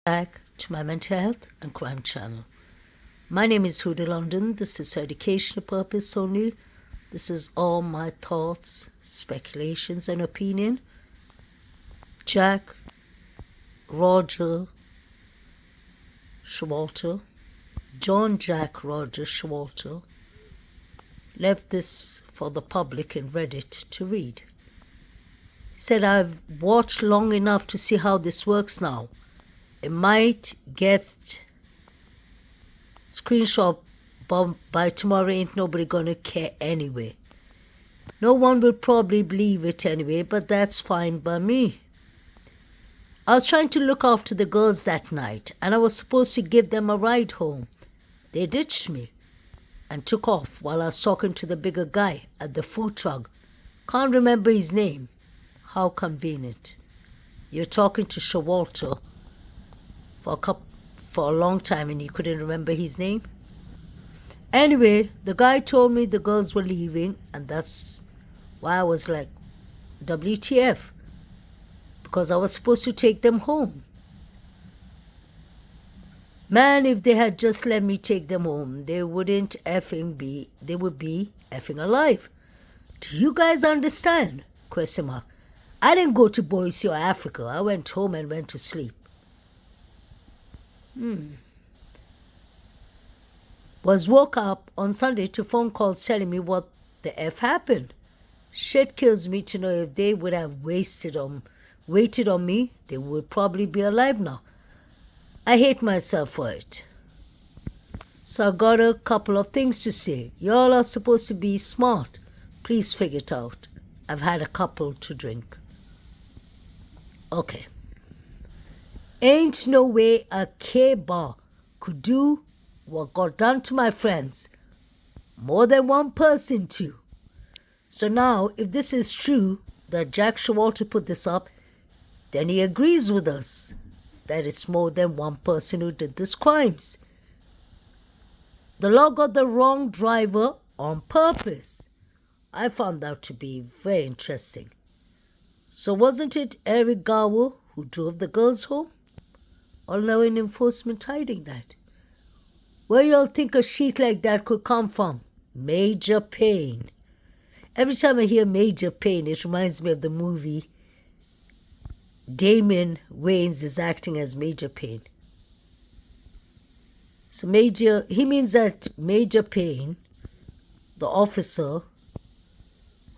Back to my mental health and crime channel. My name is Huda London. This is for educational purpose only. This is all my thoughts, speculations, and opinion. Jack Roger Showalter, John Jack Roger Showalter, left this for the public and read it to read. He said, I've watched long enough to see how this works now. It might get screenshot, but by tomorrow ain't nobody gonna care anyway. No one will probably believe it anyway, but that's fine by me. I was trying to look after the girls that night, and I was supposed to give them a ride home. They ditched me and took off while I was talking to the bigger guy at the food truck. Can't remember his name. How convenient. You're talking to Showalter for a long time and you couldn't remember his name? Anyway, the guy told me the girls were leaving, and that's why I was like, WTF? Because I was supposed to take them home. Man, if they had just let me take them home, they would be effing alive. Do you guys understand? Question mark. I didn't go to Boise or Africa. I went home and went to sleep. Was woke up on Sunday to phone calls telling me what the F happened. Shit kills me to know if they would have waited on me, they would probably be alive now. I hate myself for it. So I got a couple of things to say. Y'all are supposed to be smart. Please figure it out. I've had a couple to drink. Okay. Ain't no way a K-bar could do what got done to my friends. More than one person too. So now, if this is true, that Jack Showalter put this up, then he agrees with us that it's more than one person who did these crimes. The law got the wrong driver on purpose. I found that to be very interesting. So wasn't it Eric Garwo who drove the girls home? Or law enforcement hiding that? Where y'all think a sheet like that could come from? Major Payn. Every time I hear Major Payn, it reminds me of the movie Damon Wayans is acting as Major Payn. So he means that Major Payn, the officer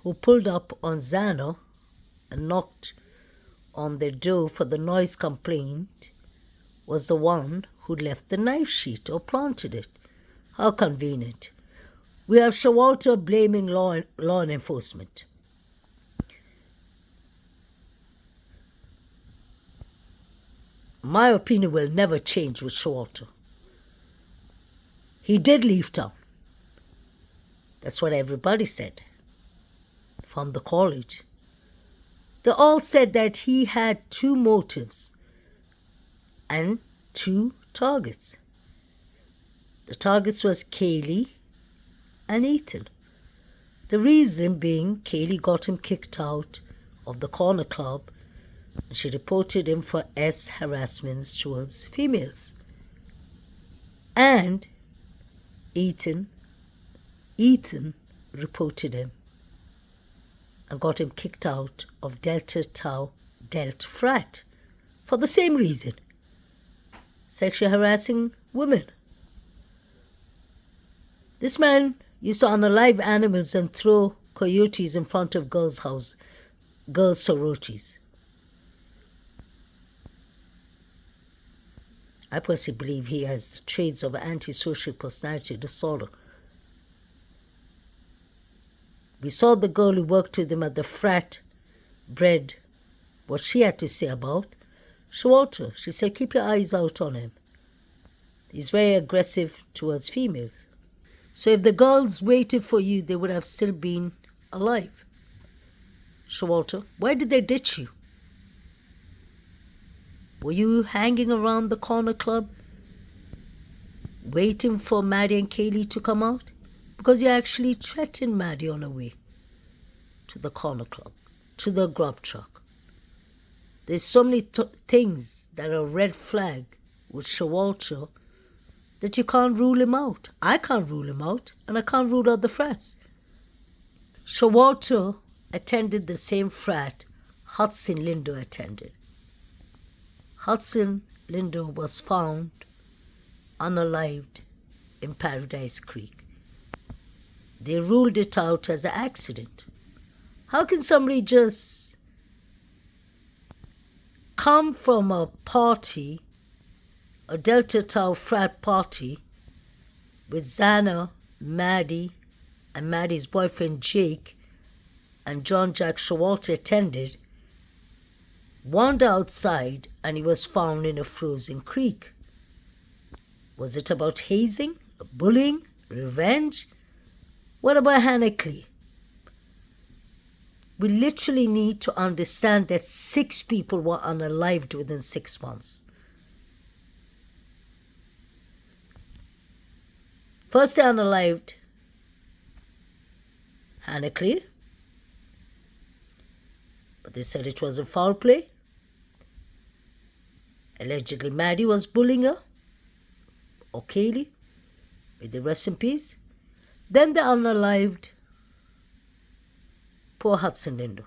who pulled up on Xana and knocked on their door for the noise complaint, was the one who left the knife sheet or planted it. How convenient. We have Showalter blaming law enforcement. My opinion will never change with Showalter. He did leave town. That's what everybody said from the college. They all said that he had two motives and two targets. The targets was Kaylee and Ethan. The reason being Kaylee got him kicked out of the corner club and she reported him for harassments towards females. And Ethan reported him and got him kicked out of Delta Tau Delt Frat for the same reason. Sexually harassing women. This man used to unalive animals and throw coyotes in front of girls' sororities. I personally believe he has the traits of antisocial personality disorder. We saw the girl who worked with him at the frat bread, what she had to say about Showalter. She said, keep your eyes out on him. He's very aggressive towards females. So if the girls waited for you, they would have still been alive. Showalter, why did they ditch you? Were you hanging around the corner club waiting for Maddie and Kaylee to come out? Because you actually threatened Maddie on her way to the corner club, to the grub truck. There's so many things that are red flag with Showalter that you can't rule him out. I can't rule him out, and I can't rule out the frats. Showalter attended the same frat Hudson Lindo attended. Hudson Lindo was found unalived in Paradise Creek. They ruled it out as an accident. How can somebody just come from a party, a Delta Tau frat party, with Xana, Maddie, and Maddie's boyfriend Jake, and John Jack Showalter attended, wander outside, and he was found in a frozen creek? Was it about hazing, bullying, revenge? What about Hanackley? We literally need to understand that 6 people were unalived within 6 months. First they unalived Hanackley, but they said it was a foul play. Allegedly Maddie was bullying her, or Kaylee, may they rest in peace. Then they unalived poor Hudson Lindo.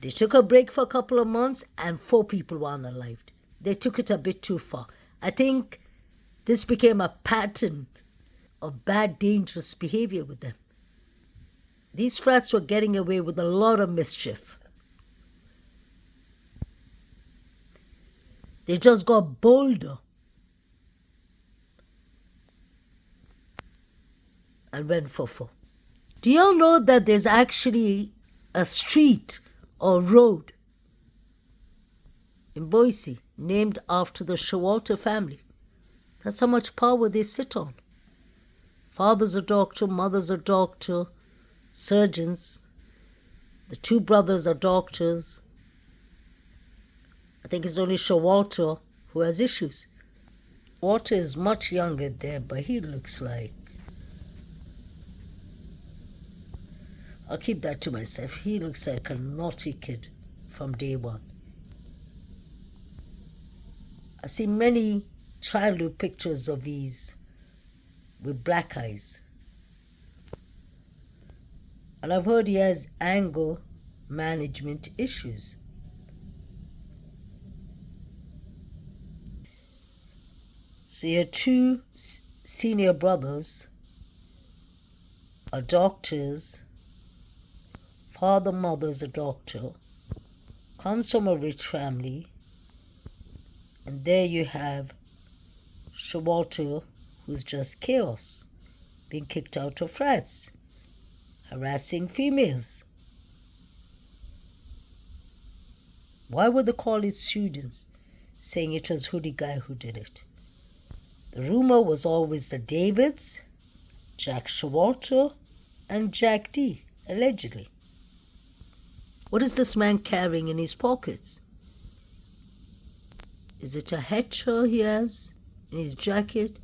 They took a break for a couple of months and 4 people were unalived. They took it a bit too far. I think this became a pattern of bad, dangerous behavior with them. These frats were getting away with a lot of mischief. They just got bolder and went for four. Do y'all know that there's actually a street or road in Boise named after the Showalter family? That's how much power they sit on. Father's a doctor, mother's a doctor, surgeons. The 2 brothers are doctors. I think it's only Showalter who has issues. Walter is much younger there, but he looks like... I'll keep that to myself. He looks like a naughty kid from day one. I've seen many childhood pictures of these with black eyes. And I've heard he has anger management issues. So your 2 senior brothers are doctors. Father, mother's a doctor, comes from a rich family, and there you have Showalter, who's just chaos, being kicked out of frats, harassing females. Why would they call his students, saying it was Hoodie Guy who did it? The rumor was always the Davids, Jack Showalter, and Jack D, allegedly. What is this man carrying in his pockets? Is it a hatcher he has in his jacket?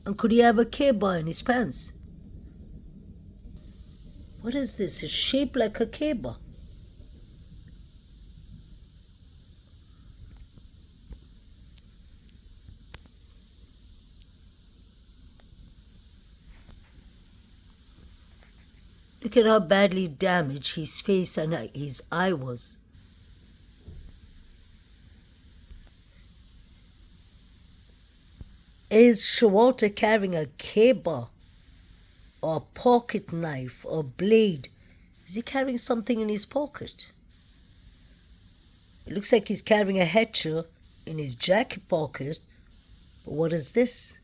And could he have a K-bar in his pants? What is this? It's shaped like a K-bar. Look at how badly damaged his face and his eye was. Is Showalter carrying a K-bar or a pocket knife or blade? Is he carrying something in his pocket? It looks like he's carrying a hatchet in his jacket pocket. But what is this?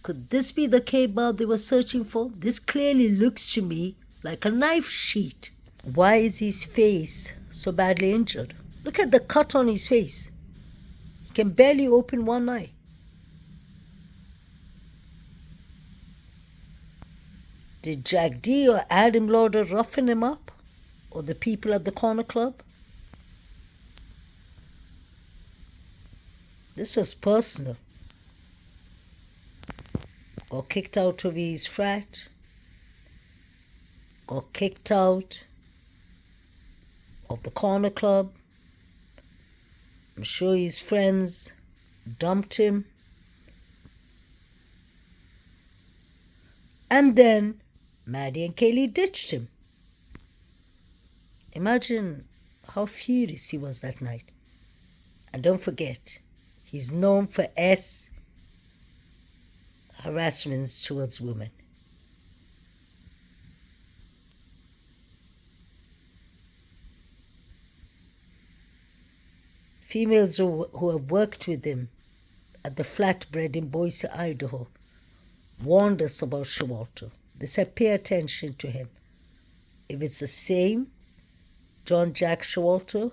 Could this be the K-bar they were searching for? This clearly looks to me like a knife sheath. Why is his face so badly injured? Look at the cut on his face. He can barely open one eye. Did Jack D or Adam Lauder roughen him up? Or the people at the corner club? This was personal. Got kicked out of his frat. Got kicked out of the corner club. I'm sure his friends dumped him. And then Maddie and Kaylee ditched him. Imagine how furious he was that night. And don't forget, he's known for harassments towards women. Females who have worked with him at the flatbread in Boise, Idaho, warned us about Showalter. They said, pay attention to him. If it's the same John Jack Showalter,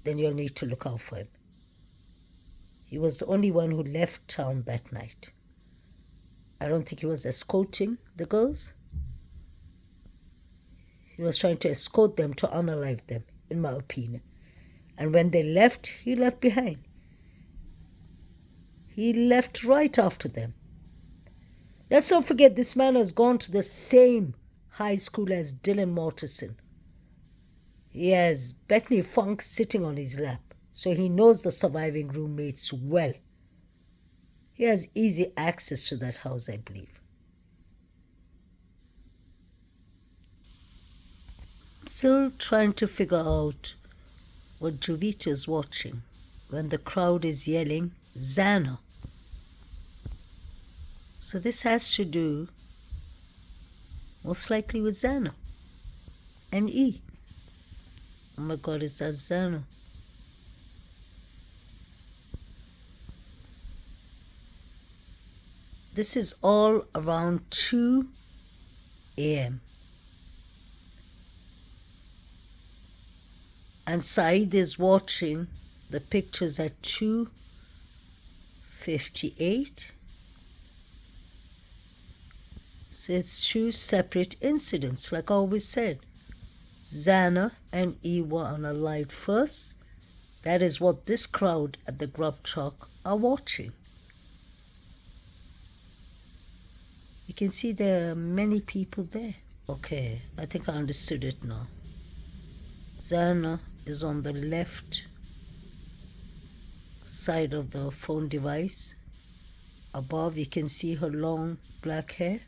then you'll need to look out for him. He was the only one who left town that night. I don't think he was escorting the girls. He was trying to escort them to unalive them, in my opinion. And when they left, he left behind. He left right after them. Let's not forget, this man has gone to the same high school as Dylan Mortensen. He has Bethany Funk sitting on his lap, so he knows the surviving roommates well. He has easy access to that house, I believe. I'm still trying to figure out what Jovita's watching when the crowd is yelling, Xana. So this has to do, most likely, with Xana and E. Oh my God, is that Xana? This is all around 2 a.m. And Saeed is watching the pictures at 2:58. So it's 2 separate incidents, like I always said. Xana and E were unalived first. That is what this crowd at the grub truck are watching. You can see there are many people there. Okay, I think I understood it now. Xana is on the left side of the phone device. Above, you can see her long black hair.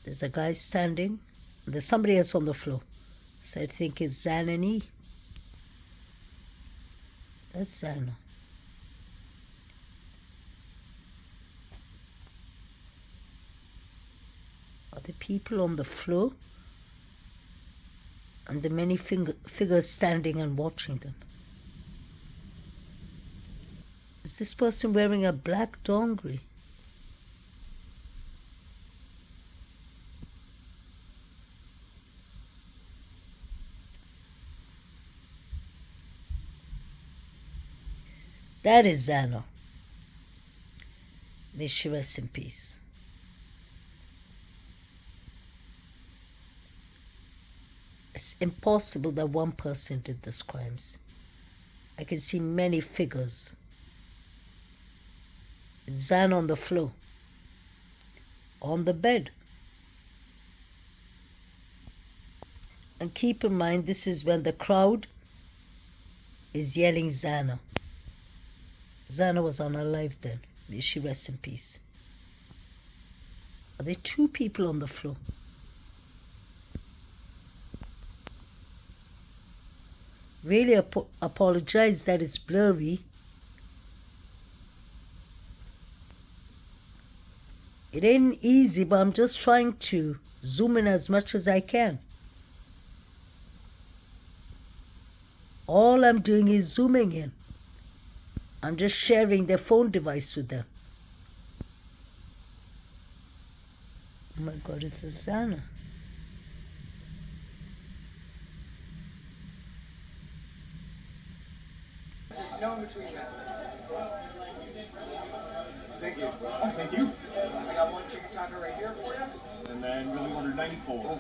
There's a guy standing. There's somebody else on the floor. So I think it's Xana and E. That's Xana. Are the people on the floor? And the many figures standing and watching them. Is this person wearing a black dongri? That is Xana. May she rest in peace. It's impossible that one person did these crimes. I can see many figures. It's Xana on the floor, on the bed. And keep in mind, this is when the crowd is yelling Xana. Xana was unalive then. May she rest in peace. Are there 2 people on the floor? Really apologize that it's blurry. It ain't easy, but I'm just trying to zoom in as much as I can. All I'm doing is zooming in. I'm just sharing their phone device with them. Oh my God, it's Xana. No in between that. Thank you. Oh, thank you. I got 1 chicken taco right here for you. And then really ordered 94.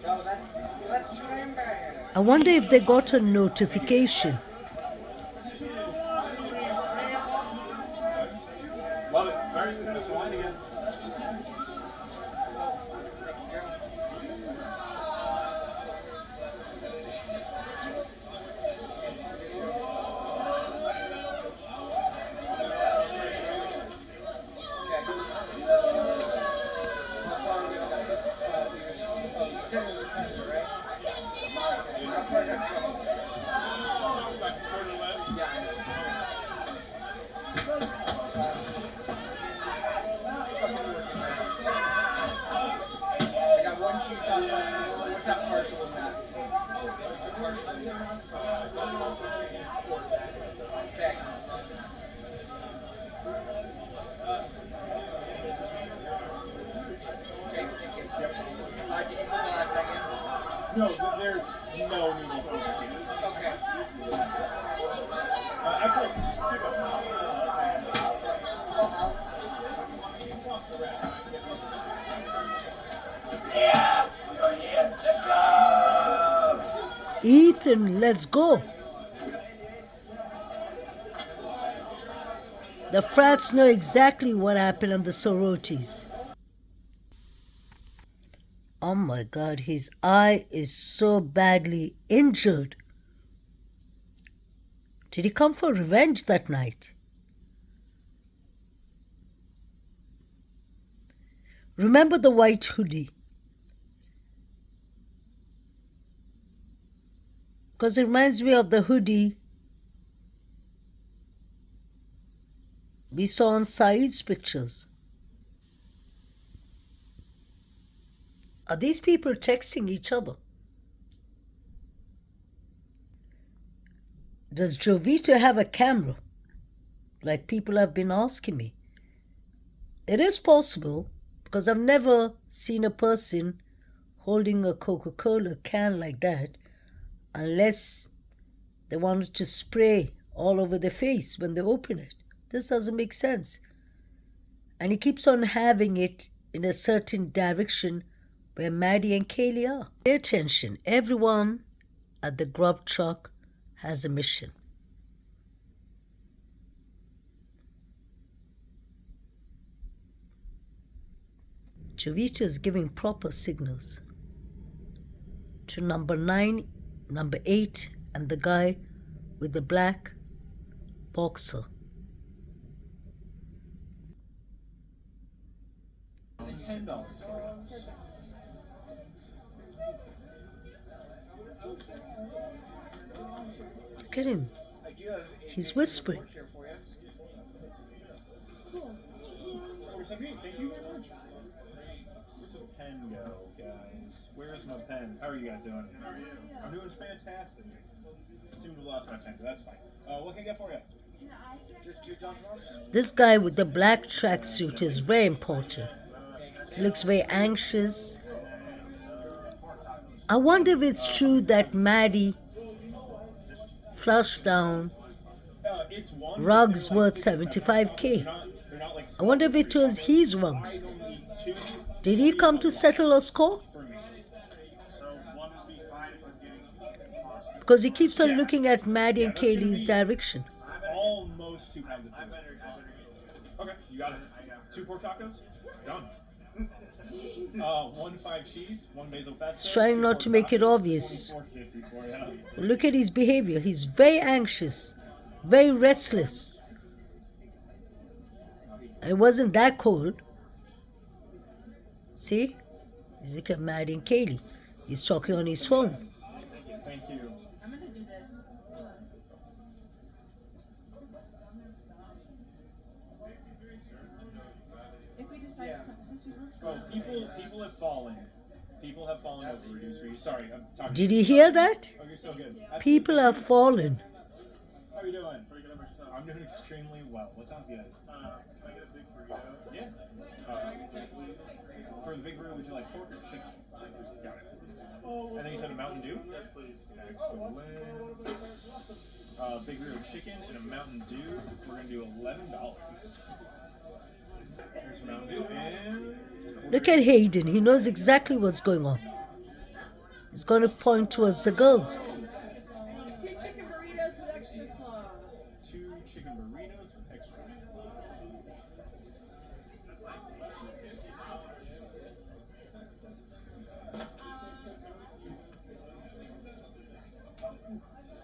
No, that's 2 hamburgers. I wonder if they got a notification. Love it. All right, that's the line again. seat and let's go. The frats know exactly what happened on the sororities. Oh my God, his eye is so badly injured. Did he come for revenge that night? Remember the white hoodie? Because it reminds me of the hoodie we saw on Saeed's pictures. Are these people texting each other? Does Jovita have a camera? Like people have been asking me. It is possible because I've never seen a person holding a Coca-Cola can like that unless they wanted to spray all over their face when they open it. This doesn't make sense. And he keeps on having it in a certain direction where Maddie and Kaylee are. Pay attention. Everyone at the grub truck has a mission. Jovita is giving proper signals to number 9, number 8, and the guy with the black boxer. $10. Look at him. He's whispering. Thank you very much. Where's the pen go, guys? Where's my pen? How are you guys doing? How are you? I'm doing fantastic. Seem to have lost my pen, but that's fine. What can I get for you? Just 2 Dom-Toms? This guy with the black tracksuit is very important. He looks very anxious. I wonder if it's true that Maddie flushed down rugs worth $75K. I wonder if it was his rugs. Did he come to settle a score? Because he keeps on looking at Maddie and Kaylee's direction. Almost 2 pounds of food. Okay, you got it. 2 pork tacos? Done. 1 5 cheese, 1 basil pesto. He's trying not to make it obvious. Look at his behavior. He's very anxious, very restless. It wasn't that cold. See? Look at Maddie and Kaylee. He's talking on his phone. Thank you. I'm gonna do this. If we decide to, since we live People have fallen. People have fallen over reduced for you. Sorry, I'm talking. Did you hear that? Oh, you're so good. People have fallen. How are you doing? I'm doing extremely well. What sounds good? Can I get a big burrito? Yeah. For the big burrito, would you like pork or chicken? Got it. And then you said a Mountain Dew? Yes, please. Excellent. Big burrito chicken and a Mountain Dew. We're going to do $11. Here's some Mountain Dew and... Look at Hayden. He knows exactly what's going on. He's going to point towards the girls. 2 chicken burritos with extra sauce. 2 chicken burritos with extra.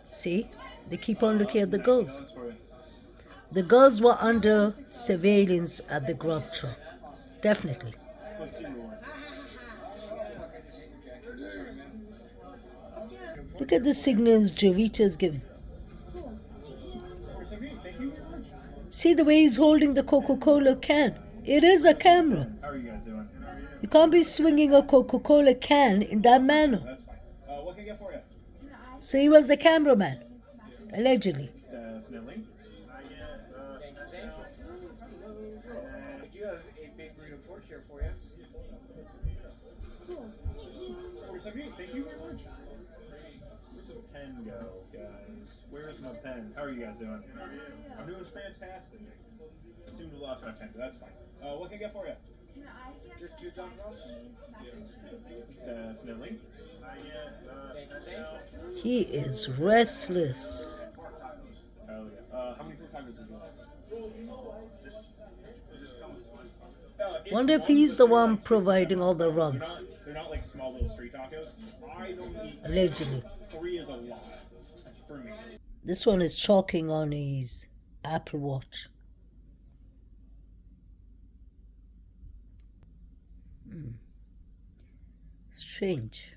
See? They keep on looking at the girls. The girls were under surveillance at the grub truck. Definitely. Look at the signals Jovita's giving. See the way he's holding the Coca-Cola can. It is a camera. How are you guys doing? You can't be swinging a Coca-Cola can in that manner. That's fine. What can I get for you? So he was the cameraman, allegedly. Definitely. We do have a big burrito pork here for you. Thank you very much. Where's the pen go, guys? Where's my pen? How are you guys doing? I'm doing fantastic. I seem to have lost my pen, but that's fine. What can I get for you? Just 2 thumbs up? Definitely. He is restless. Oh yeah. How many pork tacos would you like? Wonder if he's the one providing all the runs. They're not like small little street tacos. I don't eat Allegedly. 3 is a lot for me. This one is chalking on his Apple Watch. Strange.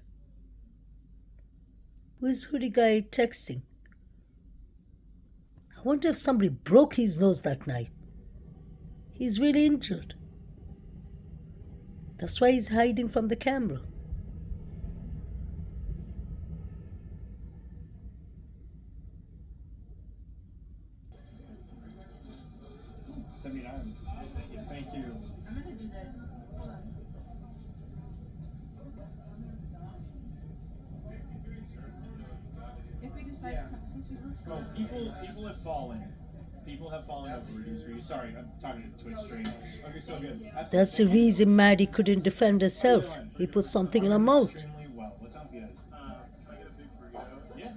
Who is hoodie guy texting? I wonder if somebody broke his nose that night. He's really injured. That's why he's hiding from the camera. $79. Thank you. I'm gonna do this. Hold on. If we decide to come, since we let's go. Oh, people have fallen. People have fallen over reduced for you. Sorry, I'm talking to Twitch stream. Okay, so good. That's the reason Maddie couldn't defend herself. He put something in her mouth. Extremely well. What sounds good? Can I get a big burrito? Yeah.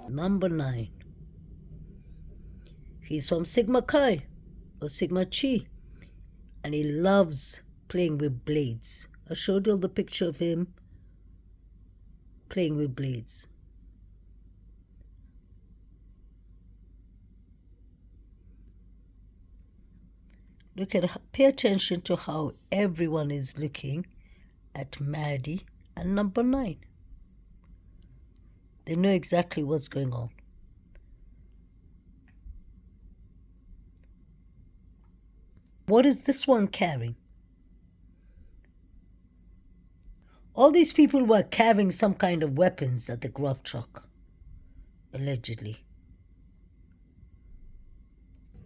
Number 9. He's from Sigma Chi or Sigma Chi, and he loves playing with blades. I showed you the picture of him playing with blades. Pay attention to how everyone is looking at Maddie and number 9. They know exactly what's going on. What is this one carrying? All these people were carrying some kind of weapons at the grub truck, allegedly.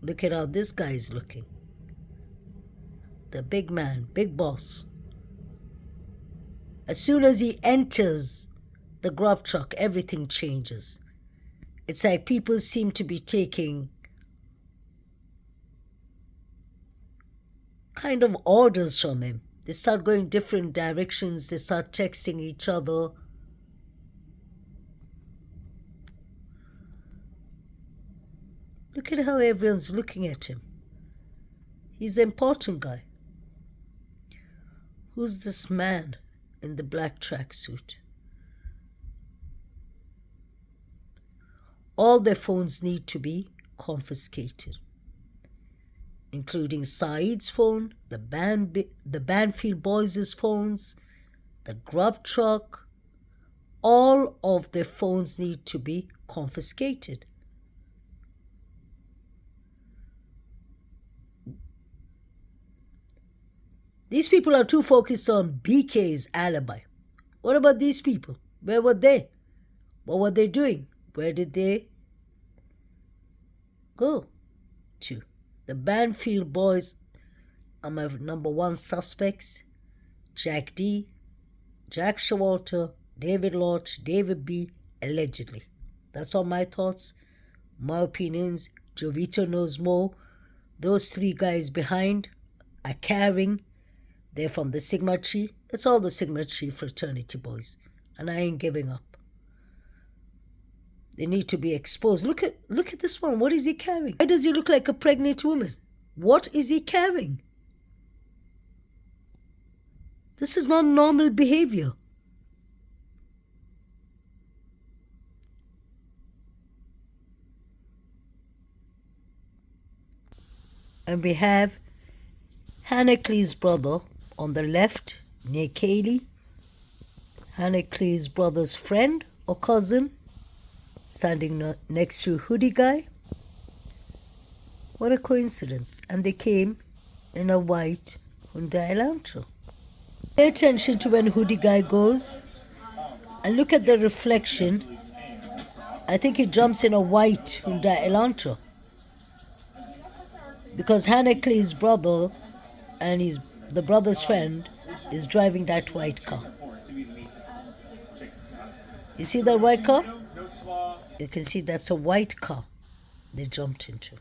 Look at how this guy is looking. The big man, big boss. As soon as he enters the grub truck, everything changes. It's like people seem to be taking kind of orders from him. They start going different directions. They start texting each other. Look at how everyone's looking at him. He's an important guy. Who's this man in the black tracksuit? All their phones need to be confiscated, including Saeed's phone, the Banfield boys' phones, the grub truck. All of their phones need to be confiscated. These people are too focused on BK's alibi. What about these people? Where were they? What were they doing? Where did they go to? The Banfield boys are my number 1 suspects. Jack D, Jack Showalter, David Lott, David B, allegedly. That's all my thoughts, my opinions. Jovito knows more. Those 3 guys behind are carrying. They're from the Sigma Chi. It's all the Sigma Chi fraternity boys. And I ain't giving up. They need to be exposed. Look at this one. What is he carrying? Why does he look like a pregnant woman? What is he carrying? This is not normal behavior. And we have Hanekli's brother on the left, near Kaylee. Hanekli's brother's friend or cousin standing next to hoodie guy. What a coincidence. And they came in a white Hyundai Elantra. Pay attention to when hoodie guy goes and look at the reflection. I think he jumps in a white Hyundai Elantra, because Hanekli's brother and the brother's friend is driving that white car. You see that white car? You can see that's a white car they jumped into.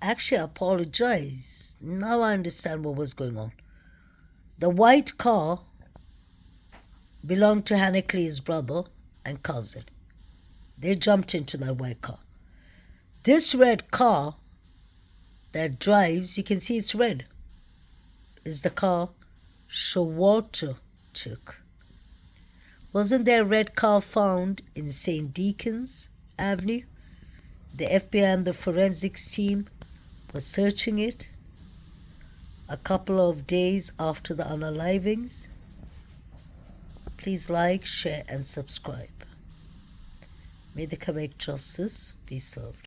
actually, I apologize. Now I understand what was going on. The white car belonged to Hannah Clay's brother and cousin. They jumped into that white car. This red car that drives, you can see it's red, is the car Showalter took. Wasn't there a red car found in St. Deacon's Avenue? The FBI and the forensics team were searching it a couple of days after the unalivings. Please like, share, and subscribe. May the correct justice be served.